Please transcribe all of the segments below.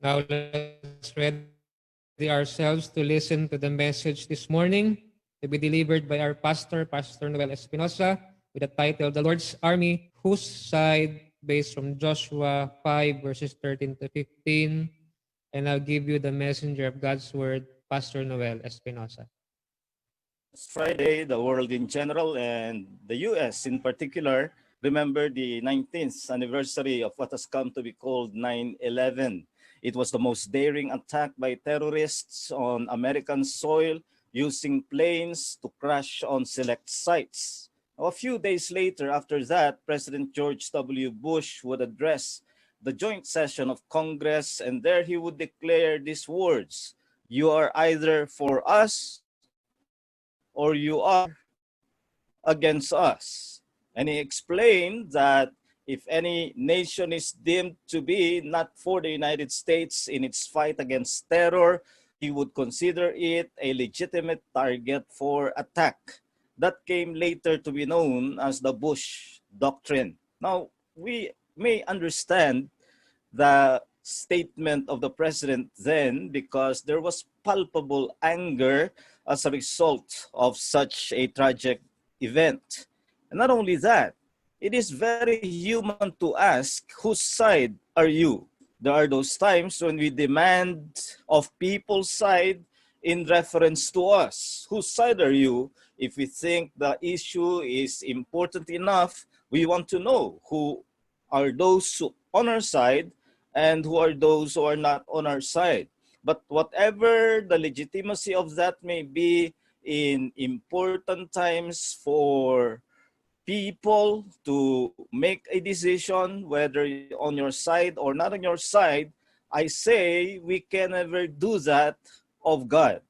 Now let's ready ourselves to listen to the message this morning to be delivered by our pastor, Pastor Noel Espinosa, with the title, The Lord's Army, Whose Side, based from Joshua 5, verses 13 to 15. And I'll give you the messenger of God's word, Pastor Noel Espinosa. It's Friday, the world in general and the US in particular remember the 19th anniversary of what has come to be called 9/11. It was the most daring attack by terrorists on American soil using planes to crash on select sites. A few days later after that, President George W. Bush would address the joint session of Congress, and there he would declare these words: "You are either for us or you are against us." And he explained that if any nation is deemed to be not for the United States in its fight against terror, he would consider it a legitimate target for attack. That came later to be known as the Bush Doctrine. Now, we may understand the statement of the president then because there was palpable anger as a result of such a tragic event. And not only that, it is very human to ask, whose side are you? There are those times when we demand of people's side in reference to us. Whose side are you? If we think the issue is important enough, we want to know who are those who on our side and who are those who are not on our side. But whatever the legitimacy of that may be in important times for people to make a decision, whether on your side or not on your side, I say we can never do that of God.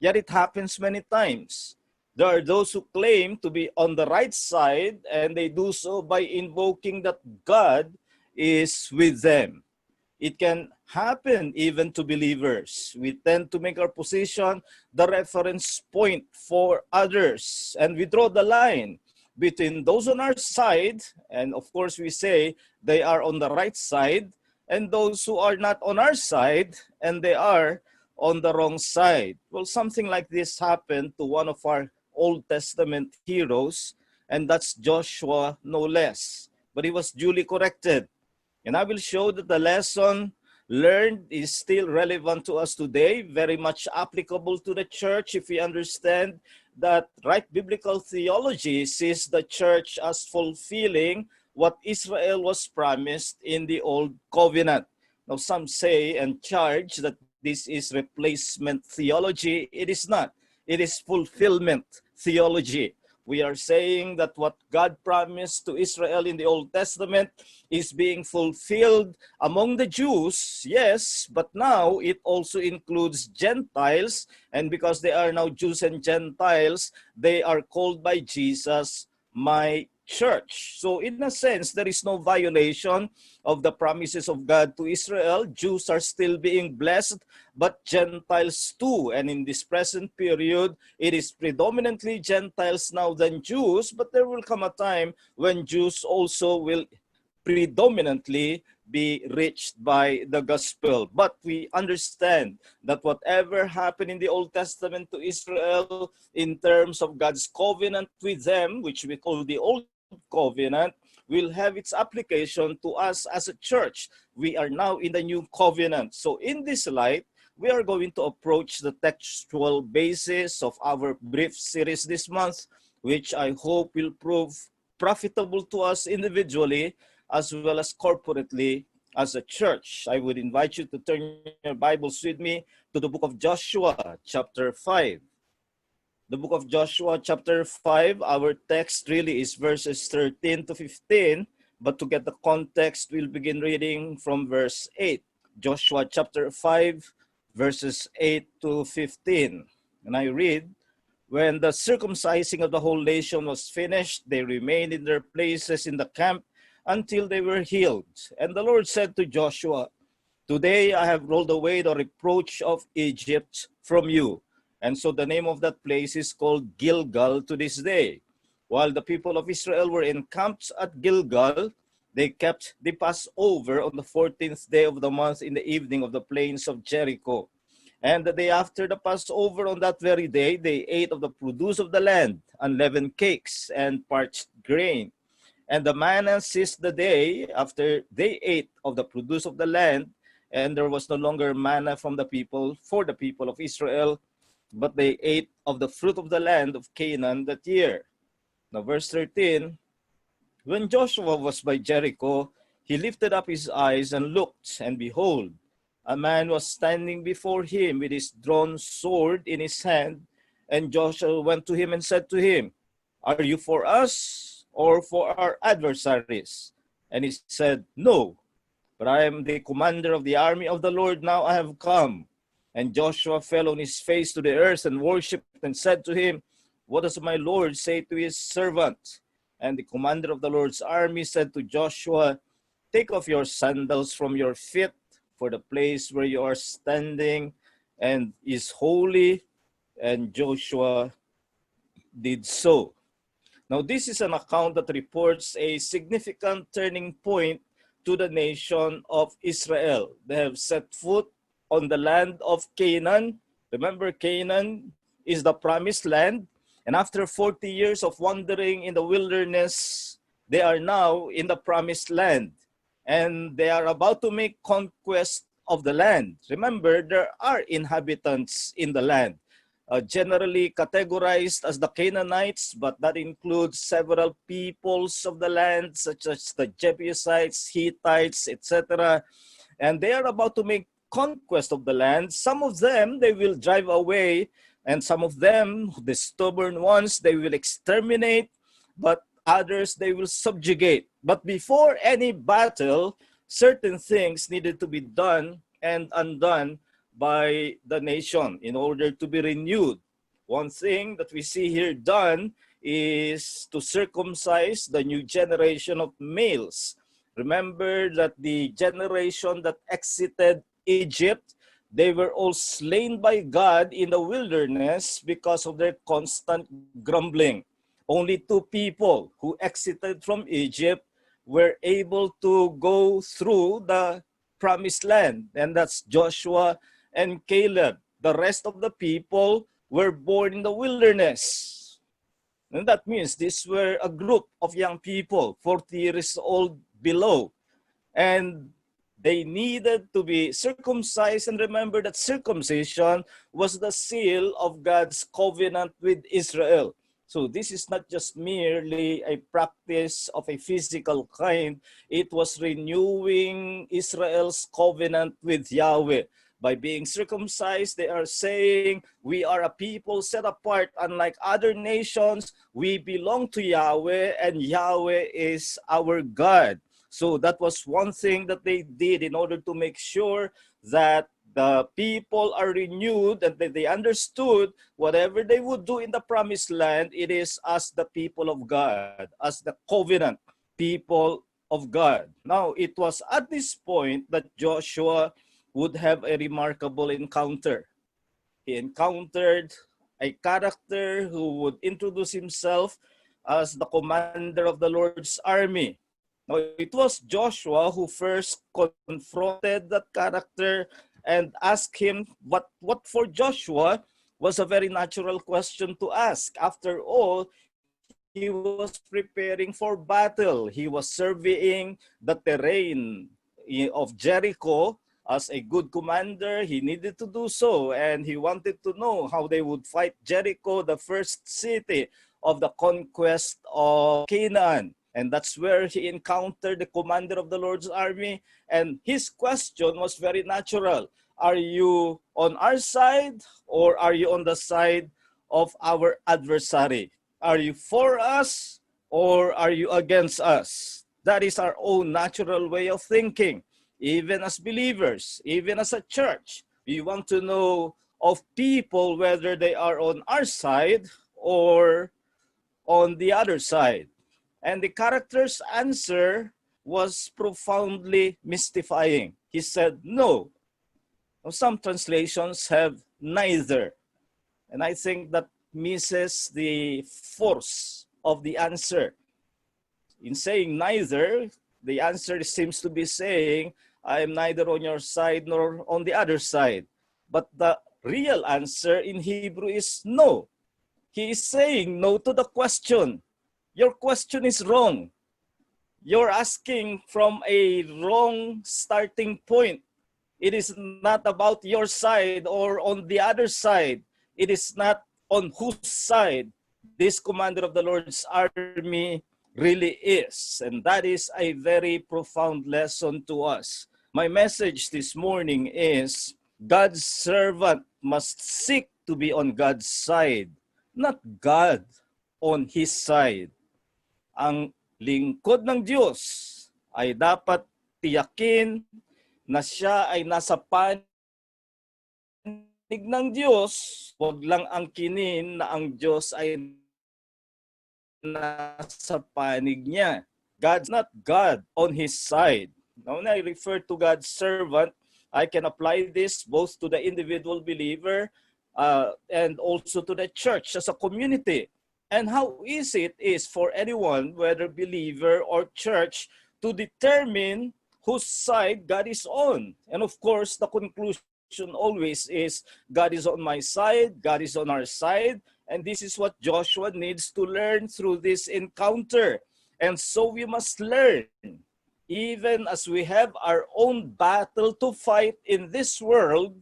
Yet it happens many times. There are those who claim to be on the right side, and they do so by invoking that God is with them. It can happen even to believers. We tend to make our position the reference point for others, and we draw the line between those on our side, and of course we say they are on the right side, and those who are not on our side, and they are on the wrong side. Well, something like this happened to one of our Old Testament heroes, and that's Joshua, no less. But he was duly corrected. And I will show that the lesson learned is still relevant to us today, very much applicable to the church if we understand that right biblical theology sees the church as fulfilling what Israel was promised in the Old Covenant. Now, some say and charge that this is replacement theology. It is not. It is fulfillment theology. We are saying that what God promised to Israel in the Old Testament is being fulfilled among the Jews, yes, but now it also includes Gentiles, and because they are now Jews and Gentiles, they are called by Jesus, my church. So in a sense, there is no violation of the promises of God to Israel. Jews are still being blessed, but Gentiles too. And in this present period, it is predominantly Gentiles now than Jews, but there will come a time when Jews also will predominantly be reached by the gospel. But we understand that whatever happened in the Old Testament to Israel in terms of God's covenant with them, which we call the Old Covenant, will have its application to us as a church. We are now in the new covenant. So in this light, we are going to approach the textual basis of our brief series this month, which I hope will prove profitable to us individually as well as corporately as a church. I would invite you to turn your Bibles with me to the book of Joshua, chapter 5. The book of Joshua, chapter 5, our text really is verses 13 to 15, but to get the context, we'll begin reading from verse 8. Joshua, chapter 5, verses 8 to 15. And I read, "When the circumcising of the whole nation was finished, they remained in their places in the camp until they were healed. And the Lord said to Joshua, 'Today I have rolled away the reproach of Egypt from you.' And so the name of that place is called Gilgal to this day. While the people of Israel were encamped at Gilgal, They kept the Passover on the 14th day of the month in the evening of the plains of Jericho. And the day after the Passover, on that very day, they ate of the produce of the land, unleavened cakes and parched grain. And the manna ceased the day after they ate of the produce of the land, and there was no longer manna from the people for the people of Israel, but they ate of the fruit of the land of Canaan that year. Now, verse 13, when Joshua was by Jericho, he lifted up his eyes and looked, and behold, a man was standing before him with his drawn sword in his hand. And Joshua went to him and said to him, are you for us or for our adversaries? And he said, no, but I am the commander of the army of the Lord, now I have come. And Joshua fell on his face to the earth and worshipped and said to him, what does my Lord say to his servant? And the commander of the Lord's army said to Joshua, take off your sandals from your feet, for the place where you are standing and is holy. And Joshua did so. Now, this is an account that reports a significant turning point to the nation of Israel. They have set foot on the land of Canaan. Remember, Canaan is the promised land. And after 40 years of wandering in the wilderness, they are now in the promised land. And they are about to make conquest of the land. Remember, there are inhabitants in the land, generally categorized as the Canaanites, but that includes several peoples of the land, such as the Jebusites, Hittites, etc. And they are about to make conquest of the land. Some of them they will drive away, and some of them, the stubborn ones, they will exterminate, but others they will subjugate. But before any battle, certain things needed to be done and undone by the nation in order to be renewed. One thing that we see here done is to circumcise the new generation of males. Remember that the generation that exited Egypt, they were all slain by God in the wilderness because of their constant grumbling. Only two people who exited from Egypt were able to go through the promised land, and that's Joshua and Caleb. The rest of the people were born in the wilderness. And that means these were a group of young people, 40 years old below. And they needed to be circumcised. And remember that circumcision was the seal of God's covenant with Israel. So this is not just merely a practice of a physical kind. It was renewing Israel's covenant with Yahweh. By being circumcised, they are saying, we are a people set apart. Unlike other nations, we belong to Yahweh, and Yahweh is our God. So that was one thing that they did in order to make sure that the people are renewed and that they understood whatever they would do in the promised land, it is as the people of God, as the covenant people of God. Now, it was at this point that Joshua would have a remarkable encounter. He encountered a character who would introduce himself as the commander of the Lord's army. Now, it was Joshua who first confronted that character and asked him what for Joshua was a very natural question to ask. After all, he was preparing for battle. He was surveying the terrain of Jericho. As a good commander, he needed to do so, and he wanted to know how they would fight Jericho, the first city of the conquest of Canaan. And that's where he encountered the commander of the Lord's army, and his question was very natural. Are you on our side, or are you on the side of our adversary? Are you for us, or are you against us? That is our own natural way of thinking. Even as believers, even as a church, we want to know of people whether they are on our side or on the other side. And the character's answer was profoundly mystifying. He said, no. Now, some translations have neither. And I think that misses the force of the answer. In saying neither, the answer seems to be saying, I am neither on your side nor on the other side. But the real answer in Hebrew is no. He is saying no to the question. Your question is wrong. You're asking from a wrong starting point. It is not about your side or on the other side. It is not on whose side this commander of the Lord's army really is. And that is a very profound lesson to us. My message this morning is God's servant must seek to be on God's side, not God on his side. Ang lingkod ng Diyos ay dapat tiyakin na siya ay nasa panig ng Diyos, huwag lang angkinin na ang Diyos ay nasa panig niya. God's not God on his side. Now, when I refer to God's servant, I can apply this both to the individual believer and also to the church as a community. And how easy it is for anyone, whether believer or church, to determine whose side God is on. And of course, the conclusion always is God is on my side, God is on our side, and this is what Joshua needs to learn through this encounter. And so we must learn, even as we have our own battle to fight in this world,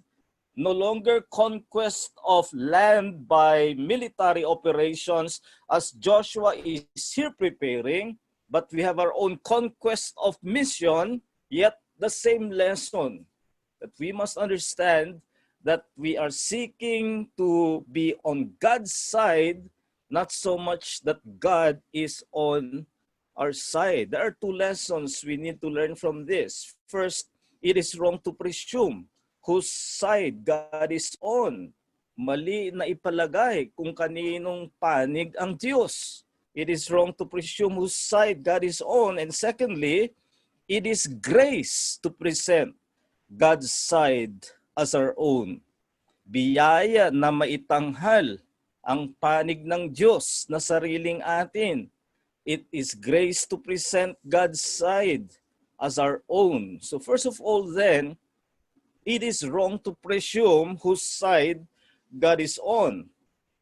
no longer conquest of land by military operations as Joshua is here preparing, but we have our own conquest of mission, yet the same lesson that we must understand that we are seeking to be on God's side, not so much that God is on our side. There are two lessons we need to learn from this. First, it is wrong to presume whose side God is on. Mali na ipalagay kung kaninong panig ang Diyos. It is wrong to presume whose side God is on. And secondly, it is grace to present God's side as our own. Biyaya na maitanghal ang panig ng Diyos na sariling atin. It is grace to present God's side as our own. So first of all then, it is wrong to presume whose side God is on.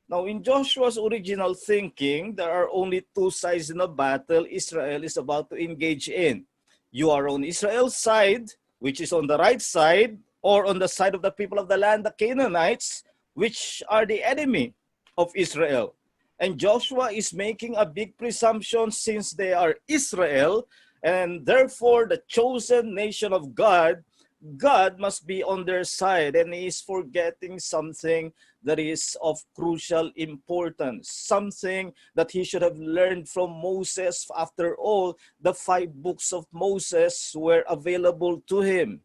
Now, in Joshua's original thinking, there are only two sides in a battle Israel is about to engage in. You are on Israel's side, which is on the right side, or on the side of the people of the land, the Canaanites, which are the enemy of Israel. And Joshua is making a big presumption since they are Israel, and therefore the chosen nation of God, God must be on their side, and he is forgetting something that is of crucial importance, something that he should have learned from Moses. After all, the 5 books of Moses were available to him.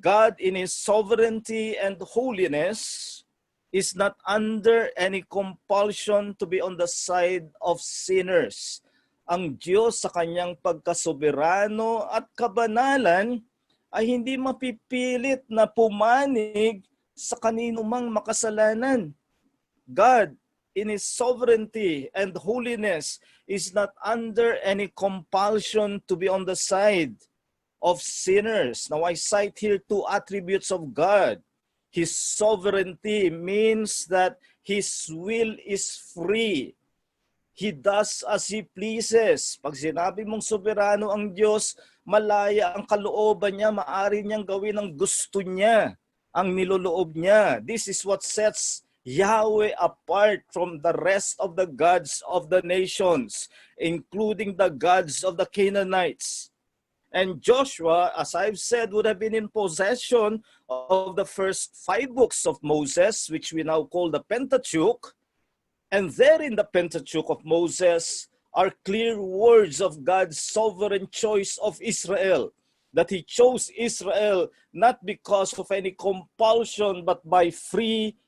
God in his sovereignty and holiness is not under any compulsion to be on the side of sinners. Ang Diyos sa kanyang pagkasoberano at kabanalan ay hindi mapipilit na pumanig sa kanino mang makasalanan. God, in his sovereignty and holiness, is not under any compulsion to be on the side of sinners. Now, I cite here 2 attributes of God. His sovereignty means that his will is free. He does as he pleases. Pag sinabi mong soberano ang Diyos, malaya ang kalooban niya, maaari niyang gawin ang gusto niya, ang niloloob niya. This is what sets Yahweh apart from the rest of the gods of the nations, including the gods of the Canaanites. And Joshua, as I've said, would have been in possession of the first 5 books of Moses, which we now call the Pentateuch. And there in the Pentateuch of Moses are clear words of God's sovereign choice of Israel, that he chose Israel not because of any compulsion, but by free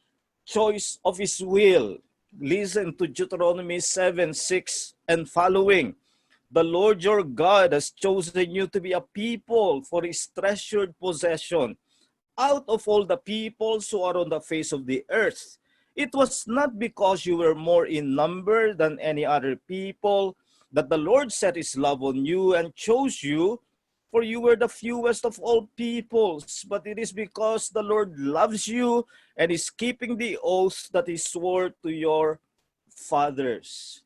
choice of his will. Listen to Deuteronomy 7:6 and following. The Lord your God has chosen you to be a people for his treasured possession out of all the peoples who are on the face of the earth. It was not because you were more in number than any other people, that the Lord set his love on you and chose you, for you were the fewest of all peoples, but it is because the Lord loves you and is keeping the oath that he swore to your fathers.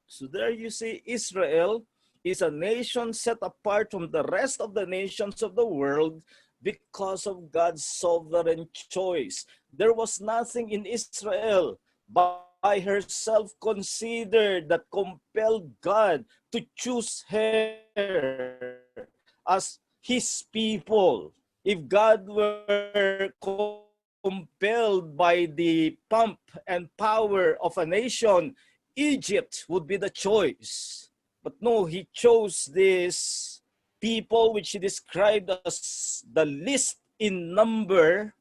So there you see, Israel is a nation set apart from the rest of the nations of the world because of God's sovereign choice. There was nothing in Israel by herself considered that compelled God to choose her as his people. If God were compelled by the pomp and power of a nation, Egypt would be the choice. But no, he chose this people which he described as the least in number.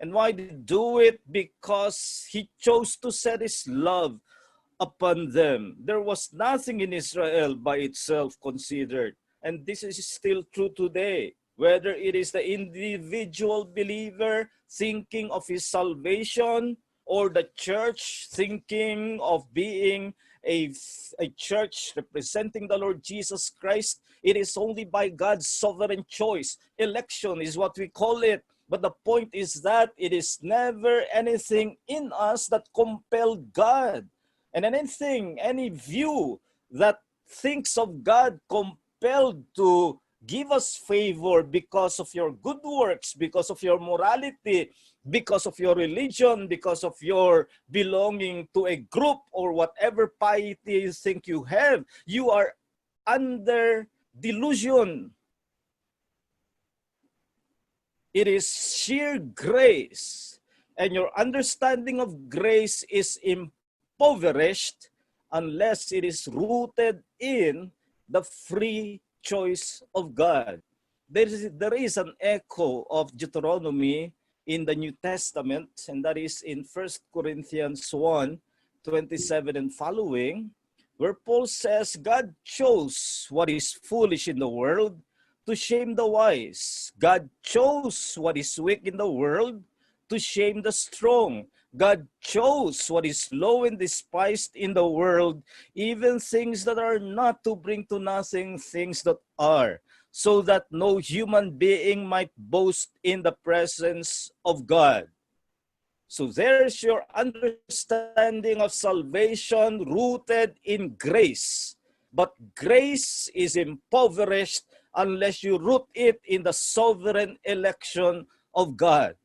And why did he do it? Because he chose to set his love upon them. There was nothing in Israel by itself considered. And this is still true today. Whether it is the individual believer thinking of his salvation, or the church thinking of being a church representing the Lord Jesus Christ, it is only by God's sovereign choice. Election is what we call it. But the point is that it is never anything in us that compelled God. And anything, any view that thinks of God compelled to give us favor because of your good works, because of your morality, because of your religion, because of your belonging to a group or whatever piety you think you have, you are under delusion. It is sheer grace, and your understanding of grace is impoverished unless it is rooted in the free choice of God. There is an echo of Deuteronomy in the New Testament, and that is in 1 Corinthians 1:27 and following, where Paul says, God chose what is foolish in the world to shame the wise. God chose what is weak in the world to shame the strong. God chose what is low and despised in the world, even things that are not, to bring to nothing things that are, so that no human being might boast in the presence of God. So there's your understanding of salvation rooted in grace. But grace is impoverished unless you root it in the sovereign election of God.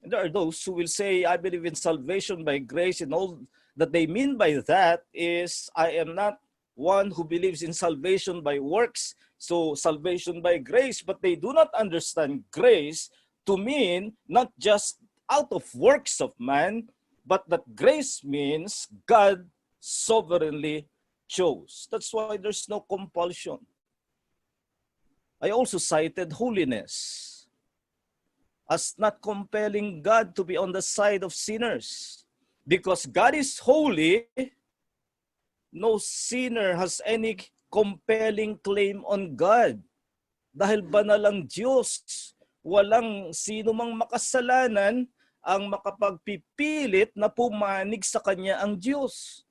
And there are those who will say, I believe in salvation by grace, and all that they mean by that is, I am not one who believes in salvation by works, so salvation by grace, but they do not understand grace to mean not just out of works of man, but that grace means God sovereignly chose. That's why there's no compulsion. I also cited holiness as not compelling God to be on the side of sinners. Because God is holy, no sinner has any compelling claim on God. Dahil banal ang Diyos, walang sino mang makasalanan ang makapagpipilit na pumanig sa Kanya ang Diyos.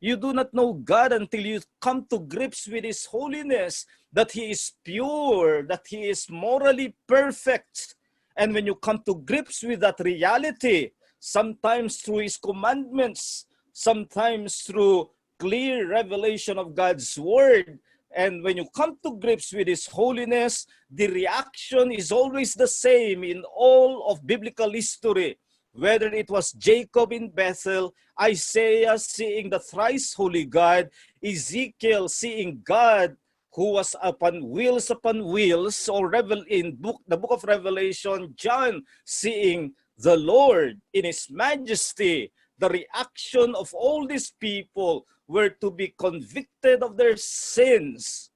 You do not know God until you come to grips with His holiness, that He is pure, that He is morally perfect. And when you come to grips with that reality, sometimes through His commandments, sometimes through clear revelation of God's word, and when you come to grips with His holiness, the reaction is always the same in all of biblical history. Whether it was Jacob in Bethel, Isaiah seeing the thrice holy God, Ezekiel seeing God who was upon wheels, or the book of Revelation, John seeing the Lord in His majesty. The reaction of all these people were to be convicted of their sins.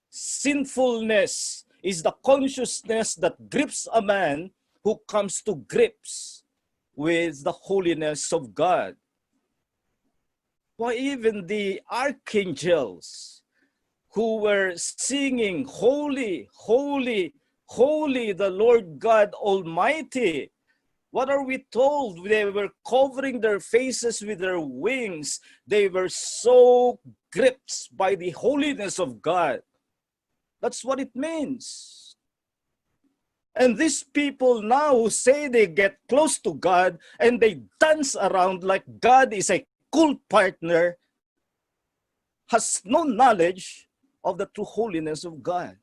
Sinfulness is the consciousness that grips a man who comes to grips with the holiness of God. Why, even the archangels who were singing, Holy, holy, holy, the Lord God Almighty, What are we told? They were covering their faces with their wings. They were so gripped by the holiness of God. That's what it means. And these people now who say they get close to God and they dance around like God is a cool partner has no knowledge of the true holiness of God.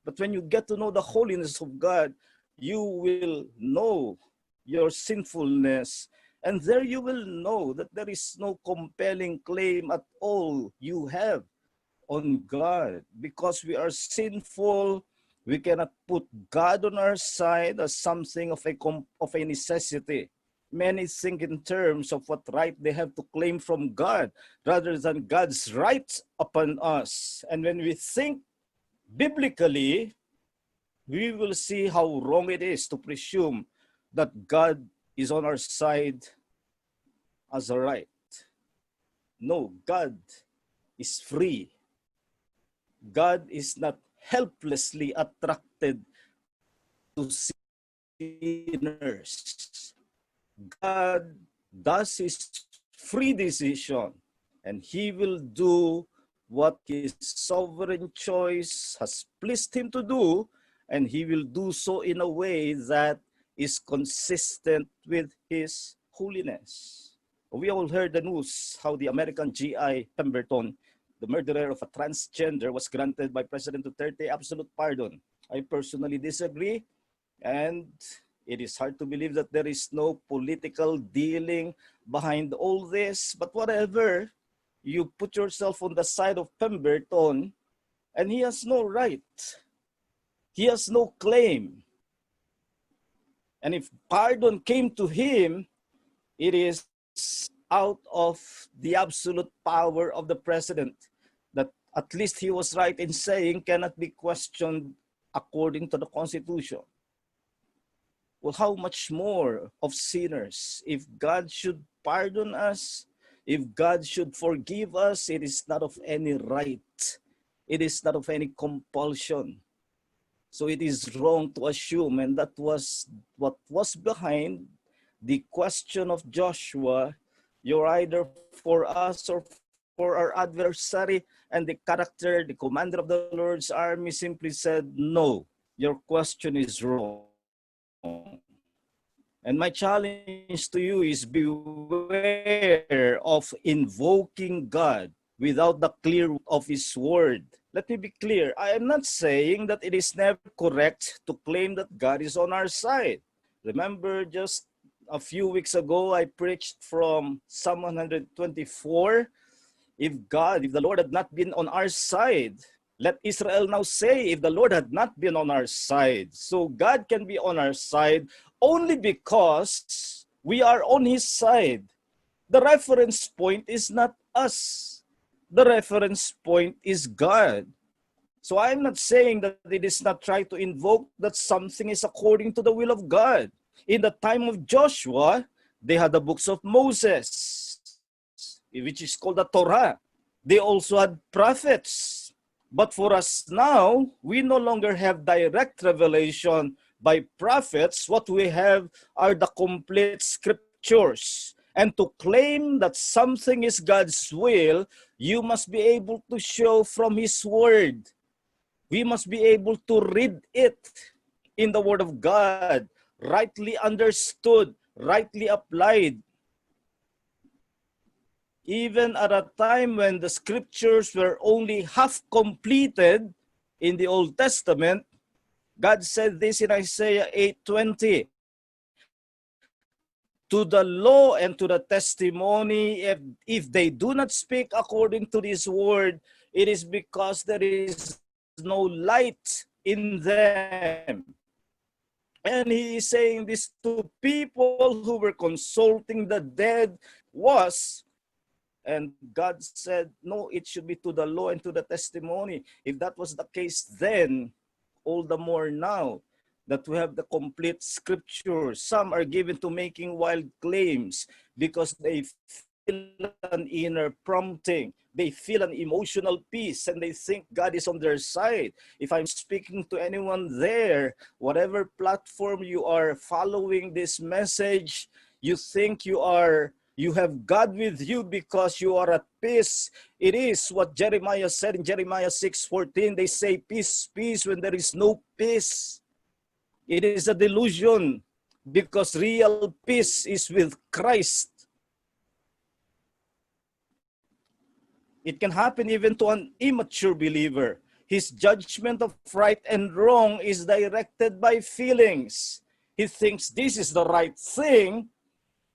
But when you get to know the holiness of God, you will know your sinfulness. And there you will know that there is no compelling claim at all you have on God. Because we are sinful, we cannot put God on our side as something of a necessity. Many think in terms of what right they have to claim from God rather than God's rights upon us. And when we think biblically, we will see how wrong it is to presume that God is on our side as a right. No, God is free. God is not helplessly attracted to sinners. God does his free decision, and he will do what his sovereign choice has pleased him to do, and he will do so in a way that is consistent with his holiness. We all heard the news how the American GI Pemberton, the murderer of a transgender, was granted by President Duterte absolute pardon. I personally disagree, and it is hard to believe that there is no political dealing behind all this. But whatever, you put yourself on the side of Pemberton, and he has no right. He has no claim. And if pardon came to him, it is out of the absolute power of the president that at least he was right in saying cannot be questioned according to the Constitution. Well, how much more of sinners? If God should pardon us, if God should forgive us, it is not of any right. It is not of any compulsion. So it is wrong to assume, and that was what was behind the question of Joshua, you're either for us or for our adversary, and the character, the commander of the Lord's army simply said, no, your question is wrong. And my challenge to you is beware of invoking God without the clear of his word. Let me be clear. I am not saying that it is never correct to claim that God is on our side. Remember, just a few weeks ago, I preached from Psalm 124. If the Lord had not been on our side, let Israel now say, if the Lord had not been on our side. So God can be on our side only because we are on his side. The reference point is not us. The reference point is God. So I'm not saying that it is not right to invoke that something is according to the will of God. In the time of Joshua, they had the books of Moses, which is called the Torah. They also had prophets. But for us now, we no longer have direct revelation by prophets. What we have are the complete scriptures. And to claim that something is God's will, you must be able to show from his word. We must be able to read it in the word of God, rightly understood, rightly applied. Even at a time when the scriptures were only half completed in the Old Testament, God said this in Isaiah 8:20. To the law and to the testimony, if they do not speak according to this word, it is because there is no light in them. And he is saying this to people who were consulting the dead and God said, no, it should be to the law and to the testimony. If that was the case then, all the more now that we have the complete scripture. Some are given to making wild claims because they an inner prompting. They feel an emotional peace and they think God is on their side. If I'm speaking to anyone there, whatever platform you are following this message, you think you have God with you because you are at peace. It is what Jeremiah said in Jeremiah 6:14. They say peace, peace when there is no peace. It is a delusion because real peace is with Christ. It can happen even to an immature believer. His judgment of right and wrong is directed by feelings. He thinks this is the right thing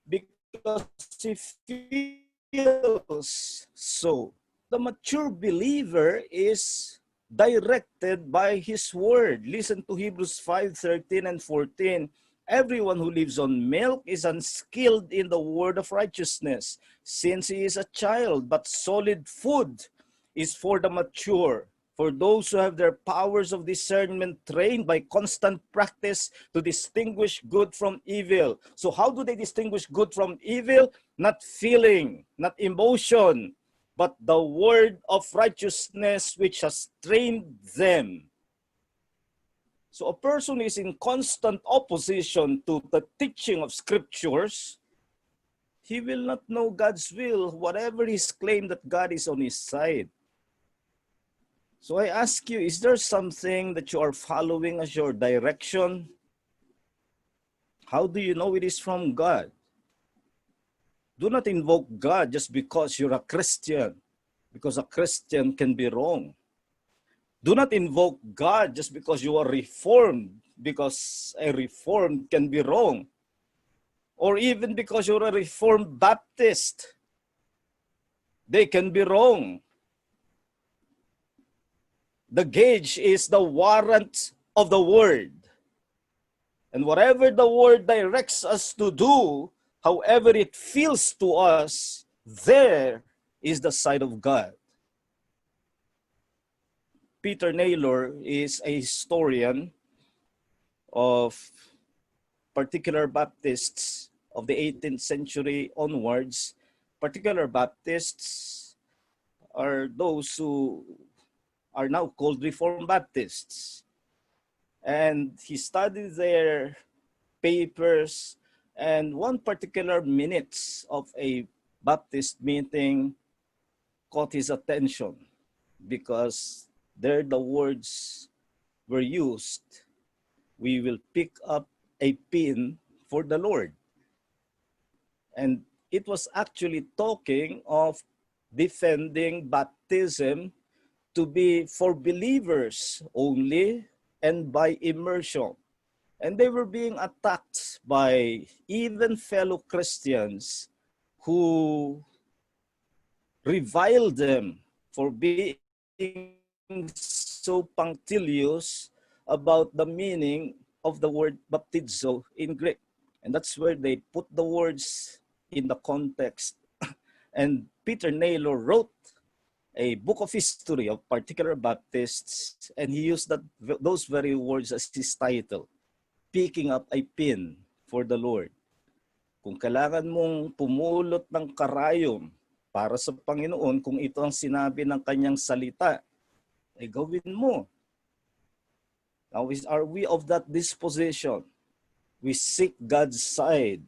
because he feels so. The mature believer is directed by his word. Listen to Hebrews 5:13 and 14. Everyone who lives on milk is unskilled in the word of righteousness, since he is a child, but solid food is for the mature, for those who have their powers of discernment trained by constant practice to distinguish good from evil. So how do they distinguish good from evil? Not feeling, not emotion, but the word of righteousness which has trained them. So a person is in constant opposition to the teaching of scriptures. He will not know God's will, whatever his claim that God is on his side. So I ask you, is there something that you are following as your direction? How do you know it is from God? Do not invoke God just because you're a Christian, because a Christian can be wrong. Do not invoke God just because you are reformed, because a reformed can be wrong. Or even because you're a Reformed Baptist, they can be wrong. The gauge is the warrant of the word. And whatever the word directs us to do, however it feels to us, there is the side of God. Peter Naylor is a historian of particular Baptists of the 18th century onwards. Particular Baptists are those who are now called Reformed Baptists. And he studied their papers, and one particular minutes of a Baptist meeting caught his attention because there the words were used, we will pick up a pin for the Lord. And it was actually talking of defending baptism to be for believers only and by immersion. And they were being attacked by even fellow Christians who reviled them for being so punctilious about the meaning of the word baptizo in Greek. And that's where they put the words in the context. And Peter Naylor wrote a book of history of particular Baptists, and he used those very words as his title, Picking Up a Pin for the Lord. Kung kailangan mong pumulot ng karayom para sa Panginoon, kung ito ang sinabi ng kanyang salita, ay gawin mo. Now, are we of that disposition? We seek God's side,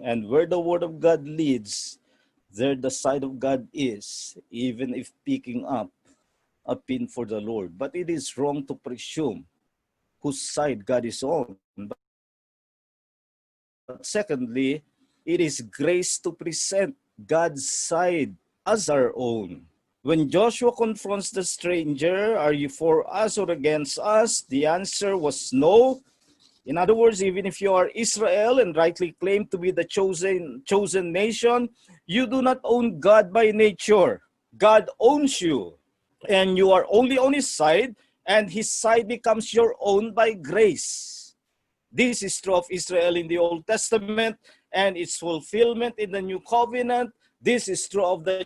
and where the word of God leads, there the side of God is, even if picking up a pin for the Lord. But it is wrong to presume whose side God is on. But secondly, it is grace to present God's side as our own. When Joshua confronts the stranger, are you for us or against us? The answer was no. In other words, even if you are Israel and rightly claim to be the chosen nation, you do not own God by nature. God owns you, and you are only on his side, and his side becomes your own by grace. This is true of Israel in the Old Testament, and its fulfillment in the New Covenant. This is true of the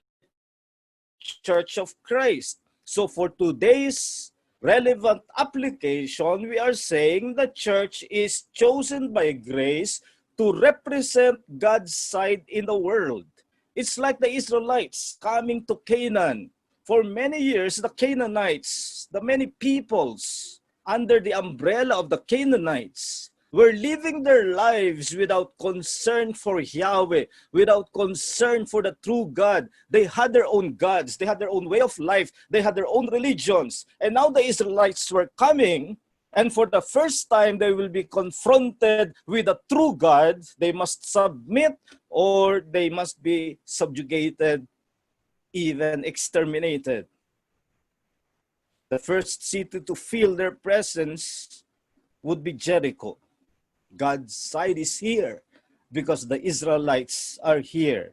Church of Christ. So for today's relevant application, we are saying the church is chosen by grace to represent God's side in the world. It's like the Israelites coming to Canaan. For many years, the Canaanites, the many peoples under the umbrella of the Canaanites, were living their lives without concern for Yahweh, without concern for the true God. They had their own gods, they had their own way of life, they had their own religions. And now the Israelites were coming, and for the first time, they will be confronted with a true God. They must submit or they must be subjugated, even exterminated. The first city to feel their presence would be Jericho. God's side is here because the Israelites are here.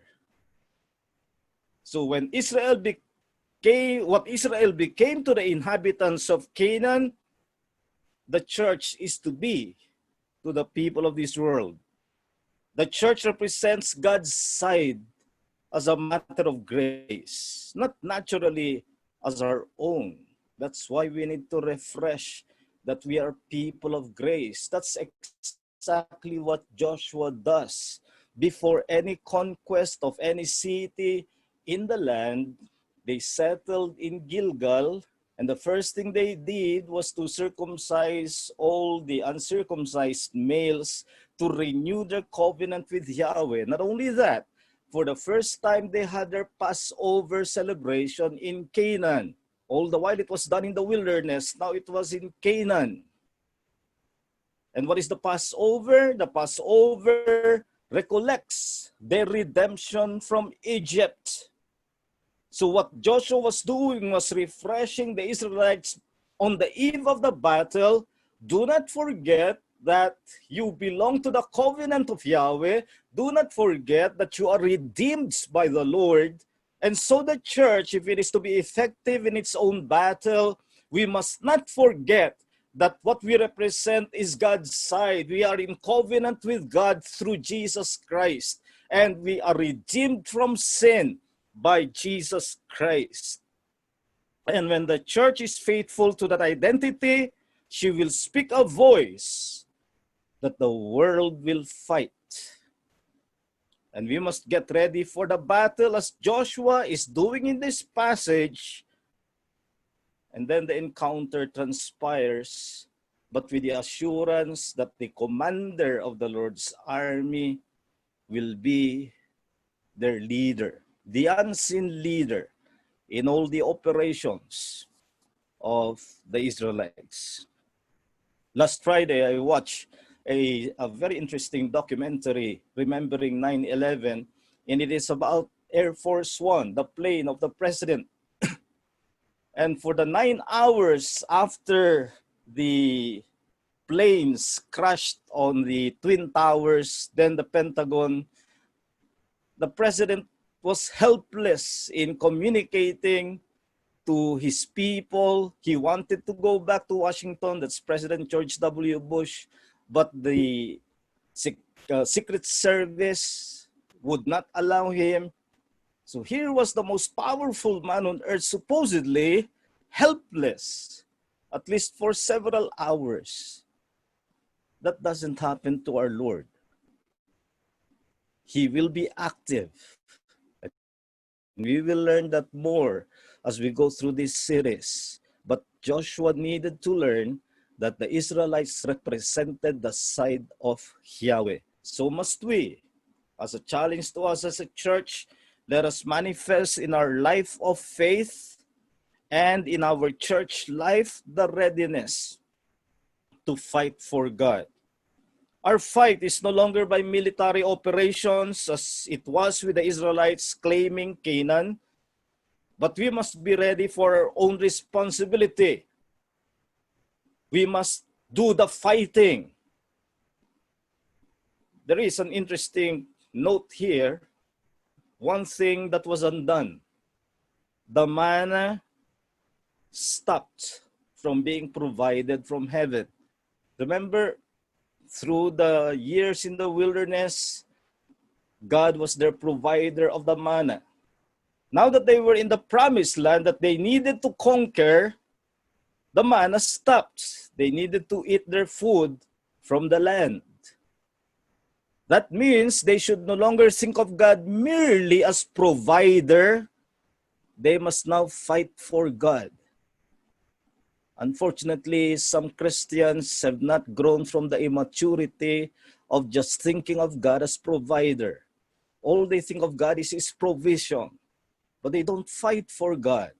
So when what Israel became to the inhabitants of Canaan, the church is to be to the people of this world. The church represents God's side as a matter of grace, not naturally as our own. That's why we need to refresh that we are people of grace. That's exactly what Joshua does. Before any conquest of any city in the land, they settled in Gilgal, and the first thing they did was to circumcise all the uncircumcised males to renew their covenant with Yahweh. Not only that, for the first time, they had their Passover celebration in Canaan. All the while it was done in the wilderness, now it was in Canaan. And what is the Passover? The Passover recollects their redemption from Egypt. So what Joshua was doing was refreshing the Israelites on the eve of the battle. Do not forget that you belong to the covenant of Yahweh. Do not forget that you are redeemed by the Lord. And so the church, if it is to be effective in its own battle, we must not forget that what we represent is God's side. We are in covenant with God through Jesus Christ, and we are redeemed from sin by Jesus Christ. And when the church is faithful to that identity, she will speak a voice that the world will fight. And we must get ready for the battle as Joshua is doing in this passage. And then the encounter transpires, but with the assurance that the commander of the Lord's army will be their leader, the unseen leader in all the operations of the Israelites. Last Friday, I watched a very interesting documentary remembering 9/11, and it is about Air Force One, the plane of the president. And for the 9 hours after the planes crashed on the Twin Towers, then the Pentagon, the president was helpless in communicating to his people. He wanted to go back to Washington. That's President George W. Bush. But the Secret Service would not allow him. So here was the most powerful man on earth, supposedly helpless, at least for several hours. That doesn't happen to our Lord. He will be active. We will learn that more as we go through this series. But Joshua needed to learn that the Israelites represented the side of Yahweh. So must we. As a challenge to us as a church, let us manifest in our life of faith and in our church life the readiness to fight for God. Our fight is no longer by military operations as it was with the Israelites claiming Canaan, but we must be ready for our own responsibility. We must do the fighting. There is an interesting note here. One thing that was undone. The manna stopped from being provided from heaven. Remember, through the years in the wilderness, God was their provider of the manna. Now that they were in the promised land that they needed to conquer, the manna stopped. They needed to eat their food from the land. That means they should no longer think of God merely as provider. They must now fight for God. Unfortunately, some Christians have not grown from the immaturity of just thinking of God as provider. All they think of God is His provision, but they don't fight for God.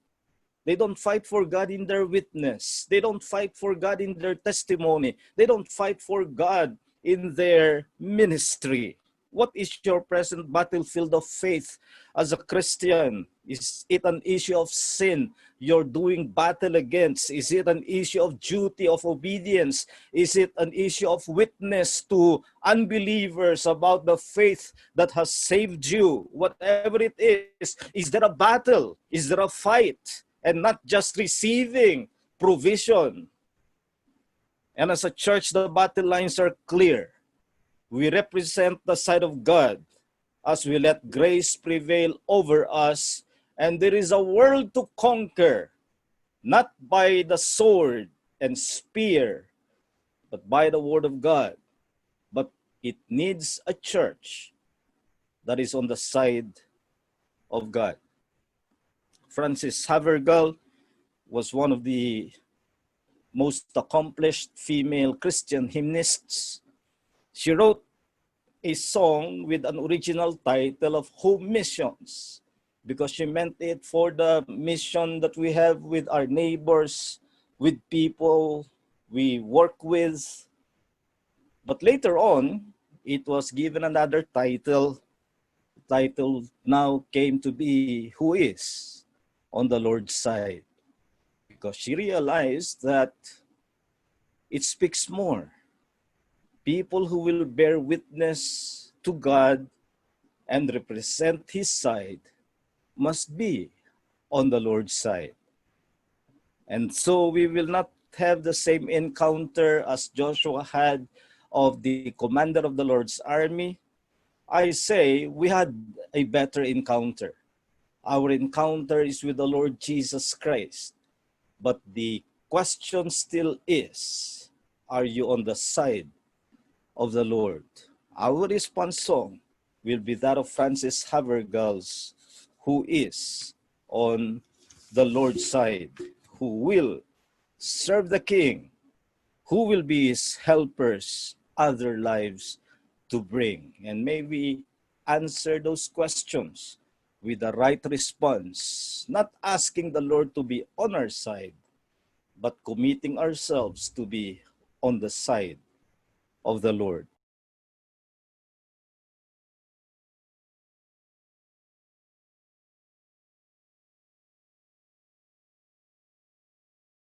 They don't fight for God in their witness. They don't fight for God in their testimony. They don't fight for God in their ministry. What is your present battlefield of faith as a Christian? Is it an issue of sin you're doing battle against? Is it an issue of duty, of obedience? Is it an issue of witness to unbelievers about the faith that has saved you? Whatever it is there a battle? Is there a fight? And not just receiving provision. And as a church, the battle lines are clear. We represent the side of God as we let grace prevail over us. And there is a world to conquer, not by the sword and spear, but by the word of God. But it needs a church that is on the side of God. Frances Havergal was one of the most accomplished female Christian hymnists. She wrote a song with an original title of Home Missions because she meant it for the mission that we have with our neighbors, with people we work with. But later on, it was given another title. The title now came to be Who Is on the Lord's Side, because she realized that it speaks more. People who will bear witness to God and represent His side must be on the Lord's side. And so we will not have the same encounter as Joshua had of the commander of the Lord's army. I say we had a better encounter. Our encounter is with the Lord Jesus Christ. But the question still is, are you on the side of the Lord? Our response song will be that of Frances Havergal's Who Is on the Lord's Side, who will serve the King, who will be His helpers, other lives to bring. And may we answer those questions with the right response, not asking the Lord to be on our side, but committing ourselves to be on the side of the Lord.